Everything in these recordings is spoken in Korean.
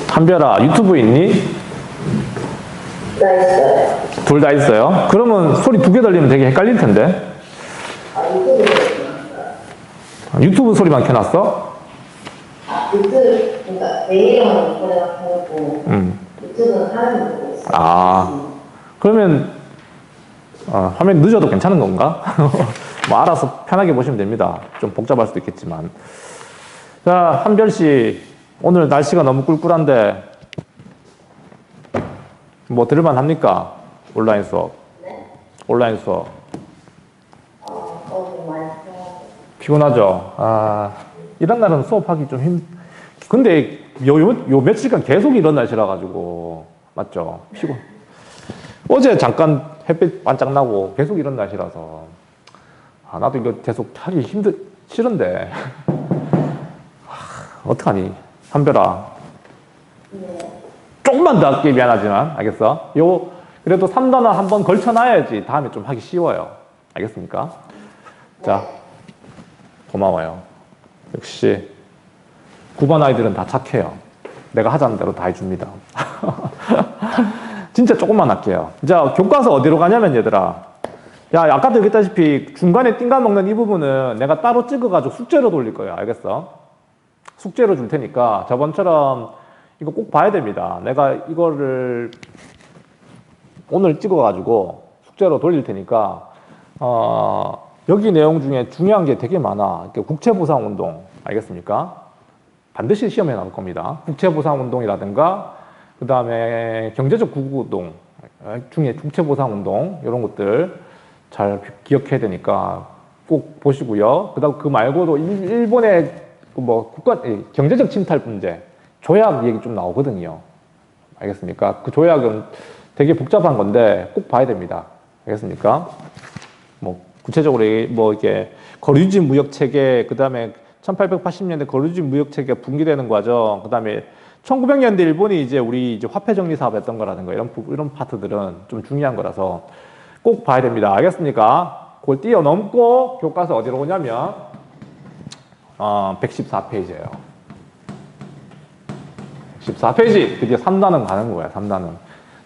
한별아, 유튜브 있니? 나 있어요. 둘 다 있어요? 그러면 소리 두 개 들리면 되게 헷갈릴 텐데. 유튜브 소리만 켜놨어? 유튜브, 그러니까 내 이름은 이거랑 켜고 유튜브는 하는 거 보고 있어요. 그러면 화면 늦어도 괜찮은 건가? 뭐 알아서 편하게 보시면 됩니다. 좀 복잡할 수도 있겠지만. 자, 한별씨, 오늘 날씨가 너무 꿀꿀한데 뭐 들을만 합니까? 온라인 수업. 네? 온라인 수업. 좀 많이 피곤하죠? 이런 날은 수업하기 좀 근데 요 며칠간 계속 이런 날씨라 가지고 맞죠? 피곤. 어제 잠깐 햇빛 반짝 나고 계속 이런 날씨라서 나도 이거 계속 하기 싫은데 어떡하니? 한별아. 네. 조금만 더 할게. 미안하지만 알겠어? 그래도 3단원 한번 걸쳐놔야지 다음에 좀 하기 쉬워요. 알겠습니까? 자, 고마워요. 역시 9반 아이들은 다 착해요. 내가 하자는 대로 다 해줍니다. 진짜 조금만 할게요. 자, 교과서 어디로 가냐면 얘들아, 야, 아까도 얘기했다시피 중간에 띵가 먹는 이 부분은 내가 따로 찍어가지고 숙제로 돌릴 거예요. 알겠어? 숙제로 줄 테니까 저번처럼 이거 꼭 봐야 됩니다. 내가 이거를 오늘 찍어가지고 숙제로 돌릴 테니까 여기 내용 중에 중요한 게 되게 많아. 국채보상운동, 알겠습니까? 반드시 시험에 나올 겁니다. 국채보상운동이라든가 그 다음에 경제적 구구운동 중에 국채보상운동 이런 것들 잘 기억해야 되니까 꼭 보시고요. 그다음 그 말고도 일본의 뭐 경제적 침탈 문제, 조약 얘기 좀 나오거든요. 알겠습니까? 그 조약은 되게 복잡한 건데 꼭 봐야 됩니다. 알겠습니까? 뭐 구체적으로 뭐 이게 거류지 무역 체계, 그 다음에 1880년대 거류지 무역 체계가 붕괴되는 과정, 그 다음에 1900년대 일본이 이제 우리 이제 화폐 정리 사업 했던 거라든가 이런 파트들은 좀 중요한 거라서 꼭 봐야 됩니다. 알겠습니까? 그걸 뛰어넘고 교과서 어디로 오냐면 114페이지예요. 114페이지 드디어 3단원 가는 거야. 3단원.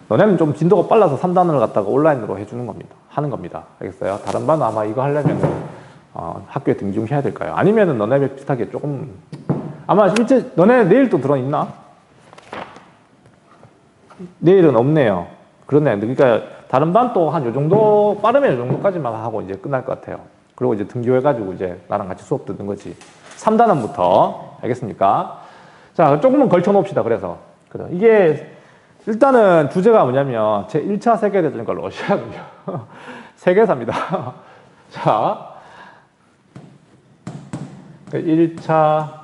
너네는 좀 진도가 빨라서 3단원을 갖다가 온라인으로 해주는 겁니다. 하는 겁니다. 알겠어요? 다른 반은 아마 이거 하려면 학교에 등중해야 될까요? 아니면은 너네 비슷하게 조금 아마 실제 너네 내일 또 들어있나? 내일은 없네요. 그렇네. 그러니까 다른 반 또 한 요 정도 빠르면 요 정도까지만 하고 이제 끝날 것 같아요. 그리고 이제 등교해가지고 이제 나랑 같이 수업 듣는 거지. 3단원부터. 알겠습니까? 자, 조금만 걸쳐놓읍시다. 그래서. 이게 일단은 주제가 뭐냐면 제 1차 세계대전과 러시아군요. 세계사입니다. 자, 1차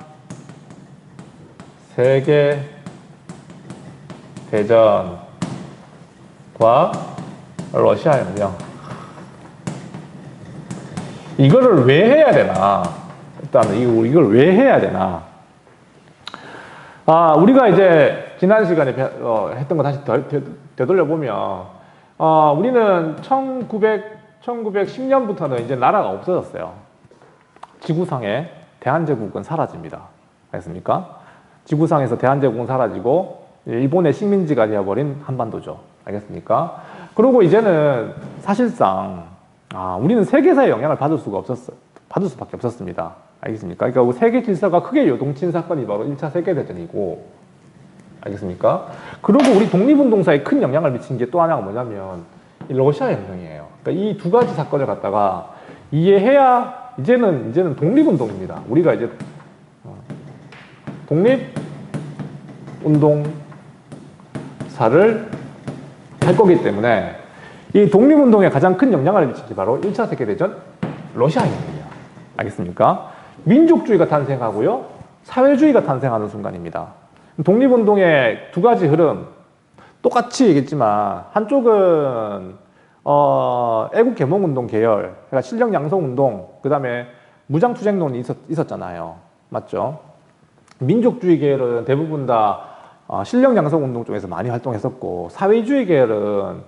세계대전과 러시아군요. 이거를 왜 해야 되나? 일단 이걸 왜 해야 되나? 우리가 이제 지난 시간에 했던 거 다시 되돌려보면 우리는 1910년부터는 이제 나라가 없어졌어요. 지구상에 대한제국은 사라집니다. 알겠습니까? 지구상에서 대한제국은 사라지고 일본의 식민지가 되어버린 한반도죠. 알겠습니까? 그리고 이제는 사실상 우리는 세계사의 영향을 받을 수밖에 없었습니다. 알겠습니까? 그러니까 세계 질서가 크게 요동친 사건이 바로 1차 세계대전이고, 알겠습니까? 그리고 우리 독립운동사에 큰 영향을 미친 게 또 하나가 뭐냐면 이 러시아 혁명이에요. 그러니까 이 두 가지 사건을 갖다가 이해해야 이제는 독립운동입니다. 우리가 이제 독립운동사를 할 거기 때문에 이 독립운동에 가장 큰 영향을 미친 게 바로 1차 세계대전 러시아 혁명이에요. 알겠습니까? 민족주의가 탄생하고요, 사회주의가 탄생하는 순간입니다. 독립운동의 두 가지 흐름, 똑같이 얘기했지만 한쪽은 애국개몽운동 계열, 그러니까 실력양성운동, 그 다음에 무장투쟁론이 있었잖아요. 맞죠? 민족주의 계열은 대부분 다 실력양성운동 쪽에서 많이 활동했었고, 사회주의 계열은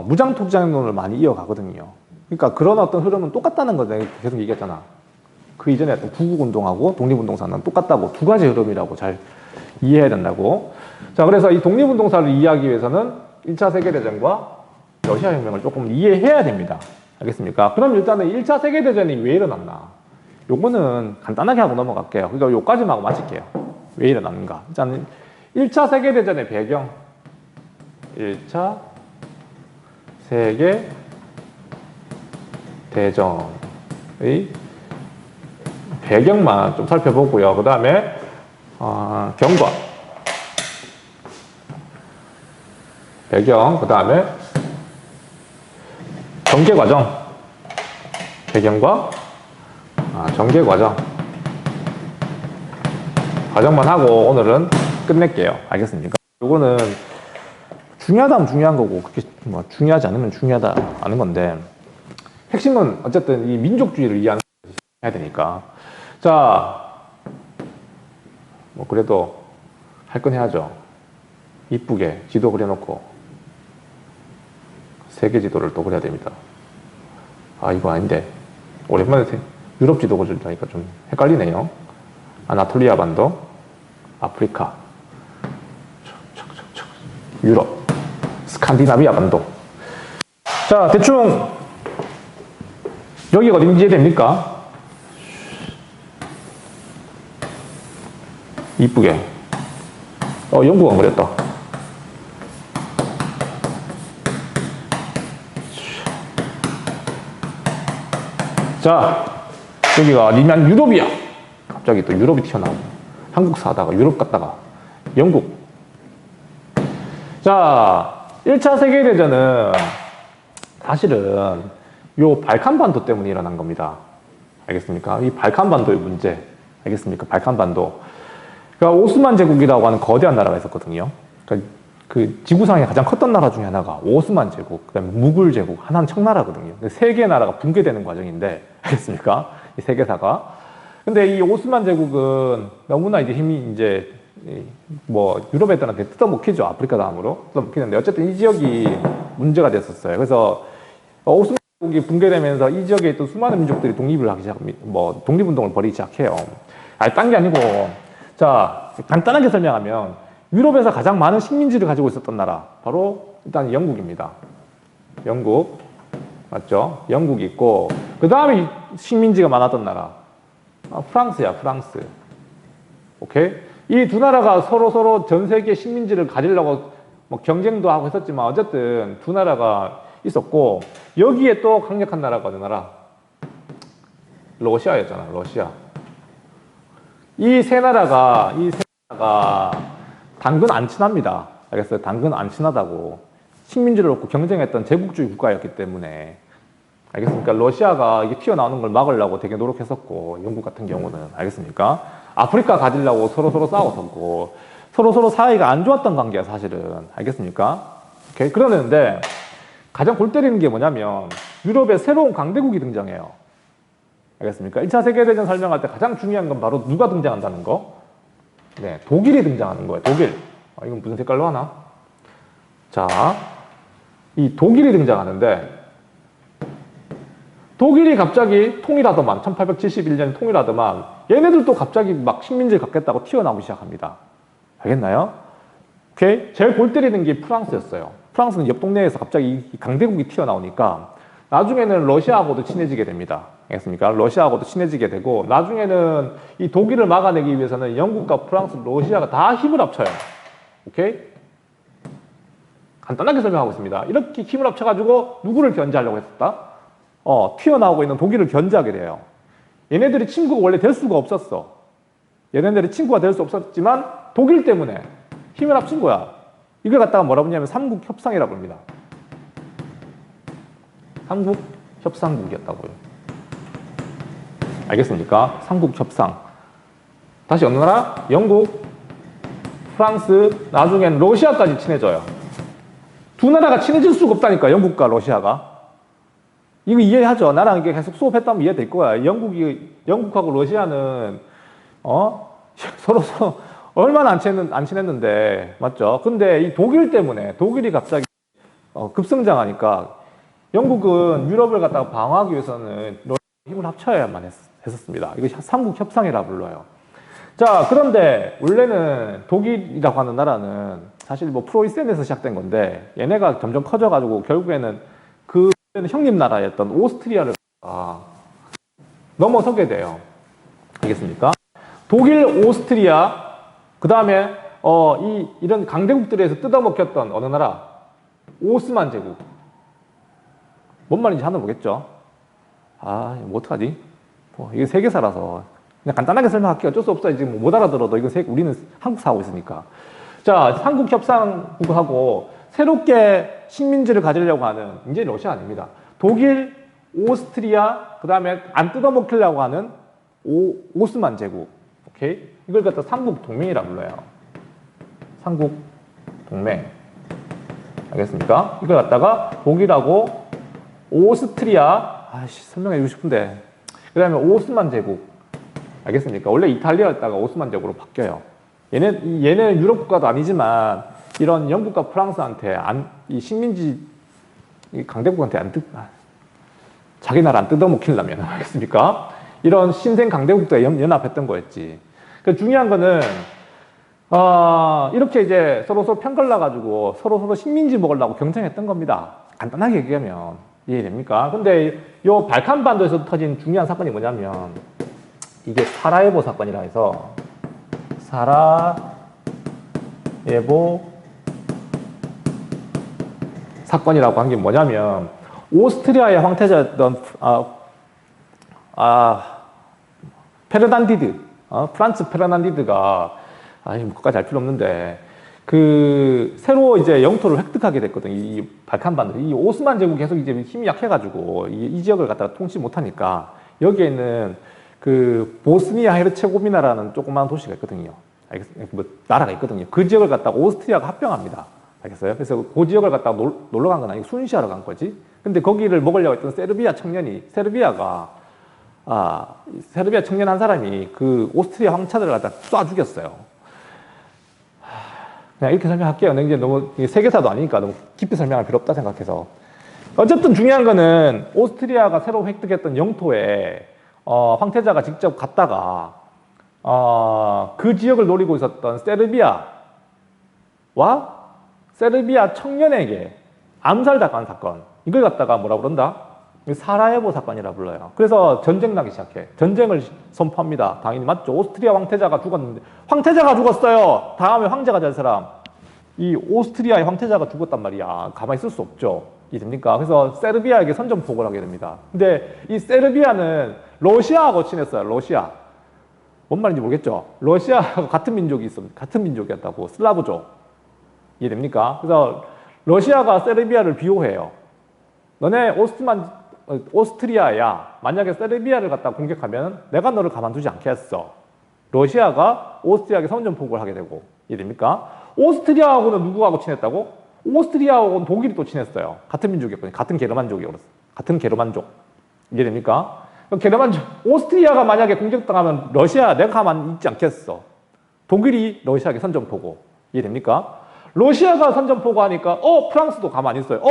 무장투쟁론을 많이 이어가거든요. 그러니까 그런 어떤 흐름은 똑같다는 거 내가 계속 얘기했잖아. 그 이전에 했던 구국운동하고 독립운동사는 똑같다고 두 가지 흐름이라고 잘 이해해야 된다고. 자, 그래서 이 독립운동사를 이해하기 위해서는 1차 세계대전과 러시아 혁명을 조금 이해해야 됩니다. 알겠습니까? 그럼 일단은 1차 세계대전이 왜 일어났나? 요거는 간단하게 하고 넘어갈게요. 그러니까 요까지만 하고 마칠게요. 왜 일어났는가? 일단 1차 세계대전의 배경. 1차 세계대전의 배경만 좀 살펴보고요. 그 다음에 경과. 배경, 그 다음에 전개과정. 배경과 전개과정. 과정만 하고 오늘은 끝낼게요. 알겠습니까? 요거는 중요하다면 중요한 거고, 그렇게 뭐 중요하지 않으면 중요하다 않은 건데, 핵심은 어쨌든 이 민족주의를 이해해야 되니까. 자, 뭐 그래도 할 건 해야죠. 이쁘게 지도 그려놓고 세계 지도를 또 그려야 됩니다. 이거 아닌데 오랜만에 유럽 지도 그리니까 좀 헷갈리네요. 아나톨리아 반도, 아프리카, 유럽, 스칸디나비아 반도. 자, 대충 여기가 어딘지 이해됩니까? 이쁘게. 영국 안 그렸다. 자, 여기가 어디냐면 유럽이야. 갑자기 또 유럽이 튀어나오고. 한국 사다가 유럽 갔다가 영국. 자, 1차 세계대전은 사실은 요 발칸반도 때문에 일어난 겁니다. 알겠습니까? 이 발칸반도의 문제. 알겠습니까? 발칸반도. 그러니까 오스만 제국이라고 하는 거대한 나라가 있었거든요. 그러니까 그 지구상에 가장 컸던 나라 중에 하나가 오스만 제국, 그다음에 무굴 제국, 하나는 청나라거든요. 세 개의 나라가 붕괴되는 과정인데, 알겠습니까? 이 세계사가. 근데 이 오스만 제국은 너무나 이제 힘이 이제 뭐 유럽 애들한테 뜯어먹히죠. 아프리카 다음으로 뜯어먹히는데 어쨌든 이 지역이 문제가 됐었어요. 그래서 오스만 제국이 붕괴되면서 이 지역에 있던 수많은 민족들이 독립을 하기 시작합니다. 뭐 독립운동을 벌이기 시작해요. 딴 게 아니고, 자, 간단하게 설명하면 유럽에서 가장 많은 식민지를 가지고 있었던 나라, 바로 일단 영국입니다. 영국, 맞죠? 영국이 있고, 그 다음에 식민지가 많았던 나라, 프랑스야, 프랑스. 오케이? 이 두 나라가 서로 전 세계 식민지를 가지려고 뭐 경쟁도 하고 했었지만 어쨌든 두 나라가 있었고, 여기에 또 강력한 나라가 어느 나라? 러시아였잖아, 러시아. 이 세 나라가 당근 안 친합니다. 알겠어요? 당근 안 친하다고. 식민지를 놓고 경쟁했던 제국주의 국가였기 때문에. 알겠습니까? 러시아가 이게 튀어나오는 걸 막으려고 되게 노력했었고, 영국 같은 경우는. 알겠습니까? 아프리카 가지려고 서로 싸웠었고, 서로 사이가 안 좋았던 관계야, 사실은. 알겠습니까? 오케이? 그러는데, 가장 골 때리는 게 뭐냐면, 유럽에 새로운 강대국이 등장해요. 알겠습니까? 1차 세계대전 설명할 때 가장 중요한 건 바로 누가 등장한다는 거? 네, 독일이 등장하는 거예요. 독일. 이건 무슨 색깔로 하나? 자, 이 독일이 등장하는데, 독일이 갑자기 통일하더만, 1871년에 통일하더만, 얘네들도 갑자기 막 식민지를 갖겠다고 튀어나오기 시작합니다. 알겠나요? 오케이? 제일 골 때리는 게 프랑스였어요. 프랑스는 옆 동네에서 갑자기 이 강대국이 튀어나오니까, 나중에는 러시아하고도 친해지게 됩니다. 알겠습니까? 러시아하고도 친해지게 되고, 나중에는 이 독일을 막아내기 위해서는 영국과 프랑스, 러시아가 다 힘을 합쳐요. 오케이? 간단하게 설명하고 있습니다. 이렇게 힘을 합쳐가지고 누구를 견제하려고 했었다? 튀어나오고 있는 독일을 견제하게 돼요. 얘네들이 친구가 원래 될 수가 없었어. 얘네들이 친구가 될 수 없었지만 독일 때문에 힘을 합친 거야. 이걸 갖다가 뭐라 부르냐면 삼국협상이라고 합니다. 삼국협상국이었다고요. 알겠습니까? 삼국협상. 다시 어느 나라? 영국, 프랑스, 나중엔 러시아까지 친해져요. 두 나라가 친해질 수가 없다니까, 영국과 러시아가. 이거 이해하죠? 나랑 이게 계속 수업했다면 이해될 거야. 영국하고 러시아는, 서로 얼마나 안 친했는데, 맞죠? 근데 이 독일 때문에, 독일이 갑자기, 급성장하니까, 영국은 유럽을 갖다가 방어하기 위해서는 러시아와 힘을 합쳐야만 했었습니다. 이거 삼국 협상이라 불러요. 자, 그런데 원래는 독일이라고 하는 나라는 사실 뭐 프로이센에서 시작된 건데 얘네가 점점 커져가지고 결국에는 그 형님 나라였던 오스트리아를 넘어서게 돼요. 알겠습니까? 독일, 오스트리아, 그 다음에 이런 강대국들에서 뜯어먹혔던 어느 나라? 오스만 제국. 뭔 말인지 하나 보겠죠? 뭐 어떡하지? 이게 세계사라서 그냥 간단하게 설명할게요. 어쩔 수 없어요. 지금 못 알아들어도 이건 우리는 한국사 하고 있으니까. 자, 삼국협상국하고 새롭게 식민지를 가지려고 하는 이제 러시아 아닙니다. 독일, 오스트리아, 그 다음에 안 뜯어먹히려고 하는 오스만 제국. 오케이? 이걸 갖다 삼국동맹이라 불러요. 삼국동맹. 알겠습니까? 이걸 갖다가 독일하고 오스트리아, 설명해주고 싶은데. 그 다음에 오스만 제국. 알겠습니까? 원래 이탈리아였다가 오스만 제국으로 바뀌어요. 얘네는 유럽 국가도 아니지만 이런 영국과 프랑스한테 이 식민지 이 강대국한테 자기 나라 안 뜯어먹히려면 알겠습니까? 이런 신생 강대국과 연합했던 거였지. 그 중요한 거는 이렇게 이제 서로 편갈라가지고 서로 식민지 먹으려고 경쟁했던 겁니다. 간단하게 얘기하면 이해됩니까? 근데 요 발칸반도에서 터진 중요한 사건이 뭐냐면 이게 사라예보 사건이라 해서 사라예보 사건이라고 한 게 뭐냐면 오스트리아의 황태자였던 페르난디드 프란츠 페르난디드가 그까지 알 필요 없는데 새로 이제 영토를 획득하게 됐거든요. 이 발칸반도 이 오스만 제국이 계속 이제 힘이 약해가지고 이 지역을 갖다가 통치 못하니까 여기에는 보스니아 헤르체고비나라는 조그마한 도시가 있거든요. 뭐 나라가 있거든요. 그 지역을 갖다가 오스트리아가 합병합니다. 알겠어요? 그래서 그 지역을 갖다가 놀러 간 건 아니고 순시하러 간 거지. 근데 거기를 먹으려고 했던 세르비아 청년 한 사람이 그 오스트리아 황차들을 갖다가 쏴 죽였어요. 그냥 이렇게 설명할게요. 이제 너무 세계사도 아니니까 너무 깊이 설명할 필요 없다 생각해서. 어쨌든 중요한 거는 오스트리아가 새로 획득했던 영토에 황태자가 직접 갔다가 그 지역을 노리고 있었던 세르비아 청년에게 암살당한 사건, 이걸 갖다가 뭐라 그런다? 사라예보 사건이라 불러요. 그래서 전쟁 나기 시작해. 전쟁을 선포합니다. 당연히 맞죠. 오스트리아 황태자가 죽었는데 황태자가 죽었어요. 다음에 황제가 될 사람, 이 오스트리아의 황태자가 죽었단 말이야. 가만히 있을 수 없죠. 이해됩니까? 그래서 세르비아에게 선전포고를 하게 됩니다. 근데 이 세르비아는 러시아하고 친했어요. 러시아. 뭔 말인지 모르겠죠? 러시아하고 같은 민족이었다고. 슬라브족. 이해됩니까? 그래서 러시아가 세르비아를 비호해요. 너네 오스트리아야. 만약에 세르비아를 갖다 공격하면 내가 너를 가만두지 않겠어. 러시아가 오스트리아에게 선전포고를 하게 되고. 이해됩니까? 오스트리아하고는 누구하고 친했다고? 오스트리아하고는 독일이 또 친했어요. 같은 민족이었거든요. 같은 게르만족이었어요. 같은 게르만족. 이해됩니까? 오스트리아가 만약에 공격당하면 러시아 내가 가만히 있지 않겠어. 독일이 러시아에게 선전포고. 이해됩니까? 러시아가 선전포고 하니까 프랑스도 가만히 있어요.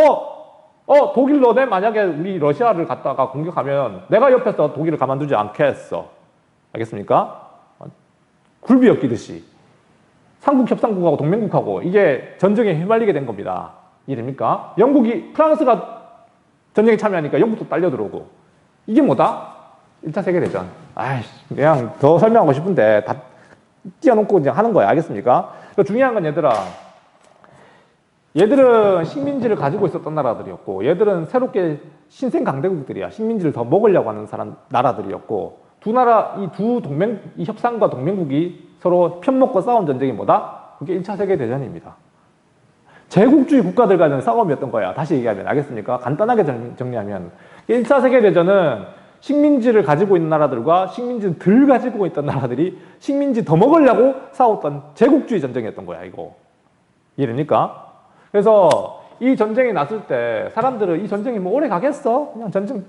독일 너네 만약에 우리 러시아를 갖다가 공격하면 내가 옆에서 독일을 가만두지 않겠어. 알겠습니까? 굴비 엮이듯이 삼국협상국하고 동맹국하고 이게 전쟁에 휘말리게 된 겁니다. 이해됩니까? 프랑스가 전쟁에 참여하니까 영국도 딸려들어오고. 이게 뭐다? 1차 세계대전. 그냥 더 설명하고 싶은데 다 띄워놓고 그냥 하는 거야. 알겠습니까? 중요한 건 얘들은 식민지를 가지고 있었던 나라들이었고, 얘들은 새롭게 신생 강대국들이야. 식민지를 더 먹으려고 하는 나라들이었고, 이 협상과 동맹국이 서로 편먹고 싸운 전쟁이 뭐다? 그게 1차 세계대전입니다. 제국주의 국가들과는 싸움이었던 거야. 다시 얘기하면. 알겠습니까? 간단하게 정리하면 1차 세계대전은 식민지를 가지고 있는 나라들과 식민지를 덜 가지고 있던 나라들이 식민지 더 먹으려고 싸웠던 제국주의 전쟁이었던 거야, 이거. 이해됩니까? 그래서 이 전쟁이 났을 때 사람들은 이 전쟁이 뭐 오래 가겠어? 그냥 전쟁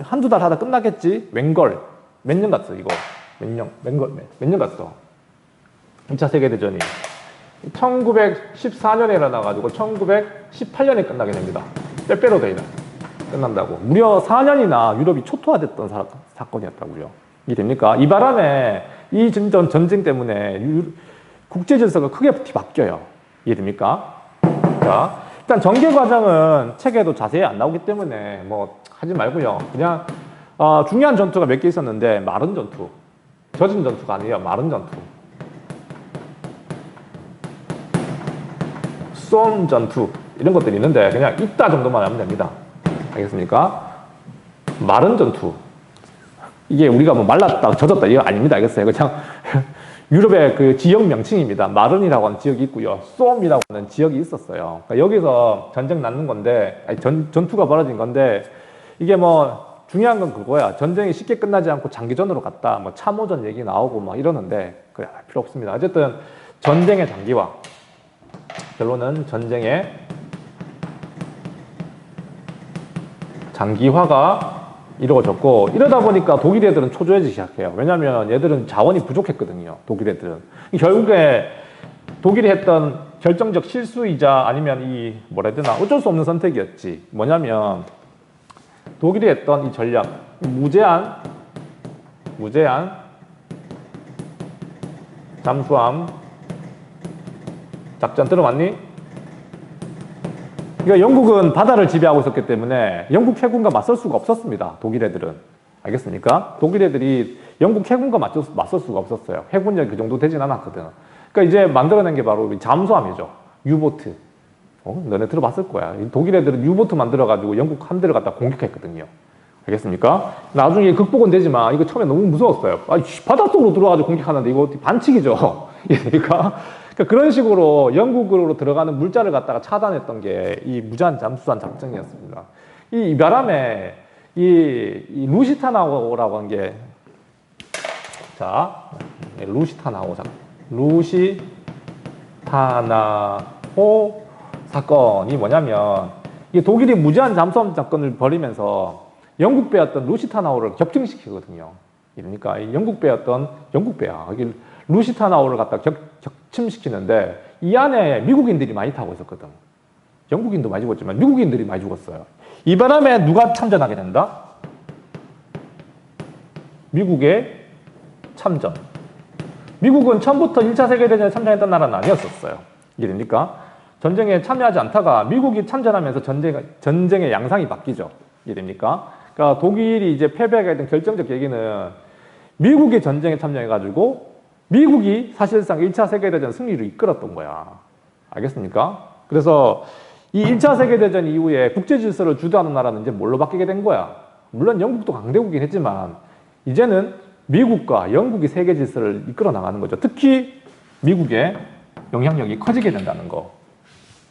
한두 달 하다 끝나겠지? 웬걸. 몇 년 갔어, 이거? 몇 년 갔어? 2차 세계대전이. 1914년에 일어나가지고 1918년에 끝나게 됩니다. 빼빼로 데이다. 끝난다고. 무려 4년이나 유럽이 초토화됐던 사건이었다고요. 이게 됩니까? 이 바람에 이 전쟁 때문에 국제 질서가 크게 바뀌어요. 이해됩니까? 자, 일단 전개 과정은 책에도 자세히 안 나오기 때문에 뭐 하지 말고요. 그냥 중요한 전투가 몇 개 있었는데 마른 전투, 젖은 전투가 아니에요. 마른 전투, 쏨 전투 이런 것들이 있는데 그냥 있다 정도만 하면 됩니다. 알겠습니까? 마른 전투, 이게 우리가 뭐 말랐다, 젖었다 이거 아닙니다. 알겠어요? 그냥 유럽의 그 지역 명칭입니다. 마른이라고 하는 지역이 있고요. 쏨이라고 하는 지역이 있었어요. 그러니까 여기서 전쟁 났는 건데, 아니, 전투가 벌어진 건데, 이게 뭐 중요한 건 그거야. 전쟁이 쉽게 끝나지 않고 장기전으로 갔다. 뭐 참호전 얘기 나오고 막 이러는데 그래 필요 없습니다. 어쨌든 전쟁의 장기화. 결론은 전쟁의 장기화가 이루어졌고, 이러다 보니까 독일 애들은 초조해지기 시작해요. 왜냐하면 얘들은 자원이 부족했거든요. 독일 애들은. 결국에 독일이 했던 결정적 실수이자 아니면 이 뭐라 해야 되나 어쩔 수 없는 선택이었지. 뭐냐면 독일이 했던 이 전략, 무제한 잠수함 작전 들어봤니? 그러니까 영국은 바다를 지배하고 있었기 때문에 영국 해군과 맞설 수가 없었습니다. 독일 애들은. 알겠습니까? 독일 애들이 영국 해군과 맞설 수가 없었어요. 해군력이 그 정도 되진 않았거든. 그러니까 이제 만들어낸 게 바로 잠수함이죠. 유보트. 너네 들어봤을 거야. 독일 애들은 유보트 만들어가지고 영국 함대를 갖다 공격했거든요. 알겠습니까? 나중에 극복은 되지만 이거 처음에 너무 무서웠어요. 바닷속으로 들어와가지고 공격하는데 이거 반칙이죠. 이해됩니까? 그러니까 그런 식으로 영국으로 들어가는 물자를 갖다가 차단했던 게 이 무제한 잠수함 작전이었습니다. 이 바람에 이 루시타나호라고 한 게, 자, 루시타나호 사건이 뭐냐면, 이게 독일이 무제한 잠수함 사건을 벌이면서 영국 배였던 루시타나호를 격침시키거든요. 그러니까 영국 배였던 루시타나호를 갖다 격침시키는데 이 안에 미국인들이 많이 타고 있었거든. 영국인도 많이 죽었지만 미국인들이 많이 죽었어요. 이 바람에 누가 참전하게 된다? 미국의 참전. 미국은 처음부터 1차 세계대전에 참전했던 나라는 아니었었어요. 이게 됩니까? 전쟁에 참여하지 않다가 미국이 참전하면서 전쟁의 양상이 바뀌죠. 이게 됩니까? 그러니까 독일이 이제 패배가 됐던 결정적 얘기는 미국이 전쟁에 참여해가지고 미국이 사실상 1차 세계대전 승리를 이끌었던 거야. 알겠습니까? 그래서 이 1차 세계대전 이후에 국제 질서를 주도하는 나라는 이제 뭘로 바뀌게 된 거야? 물론 영국도 강대국이긴 했지만 이제는 미국과 영국이 세계 질서를 이끌어 나가는 거죠. 특히 미국의 영향력이 커지게 된다는 거.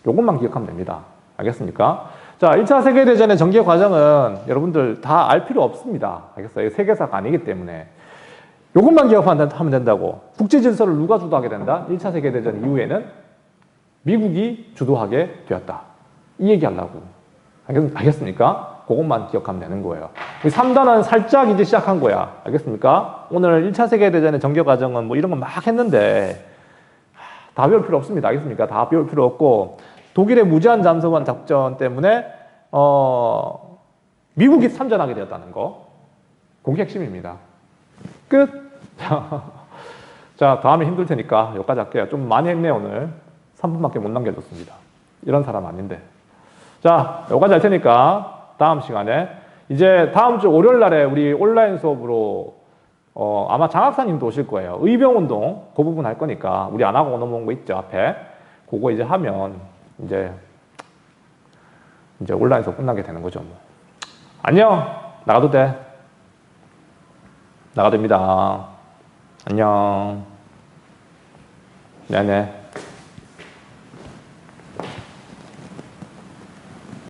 요것만 기억하면 됩니다. 알겠습니까? 자, 1차 세계대전의 전개 과정은 여러분들 다 알 필요 없습니다. 알겠어요? 세계사가 아니기 때문에. 요것만 기억하면 된다고. 국제 질서를 누가 주도하게 된다? 1차 세계대전 이후에는 미국이 주도하게 되었다. 이 얘기 하려고. 알겠습니까? 그것만 기억하면 되는 거예요. 3단은 살짝 이제 시작한 거야. 알겠습니까? 오늘 1차 세계대전의 전개 과정은 뭐 이런 거 막 했는데 다 배울 필요 없습니다. 알겠습니까? 다 배울 필요 없고 독일의 무제한 잠수함 작전 때문에 미국이 참전하게 되었다는 거. 그게 핵심입니다. 끝. 자, 다음에 힘들 테니까 여기까지 할게요. 좀 많이 했네 오늘. 3분밖에 못 남겨줬습니다. 이런 사람 아닌데. 자, 여기까지 할 테니까 다음 시간에 이제 다음 주 월요일 날에 우리 온라인 수업으로 아마 장학사님도 오실 거예요. 의병운동 그 부분 할 거니까 우리 안 하고 넘어온 거 있죠 앞에. 그거 이제 하면 이제 온라인 수업 끝나게 되는 거죠. 뭐. 안녕. 나가도 돼. 나가도 됩니다. 안녕. 네네.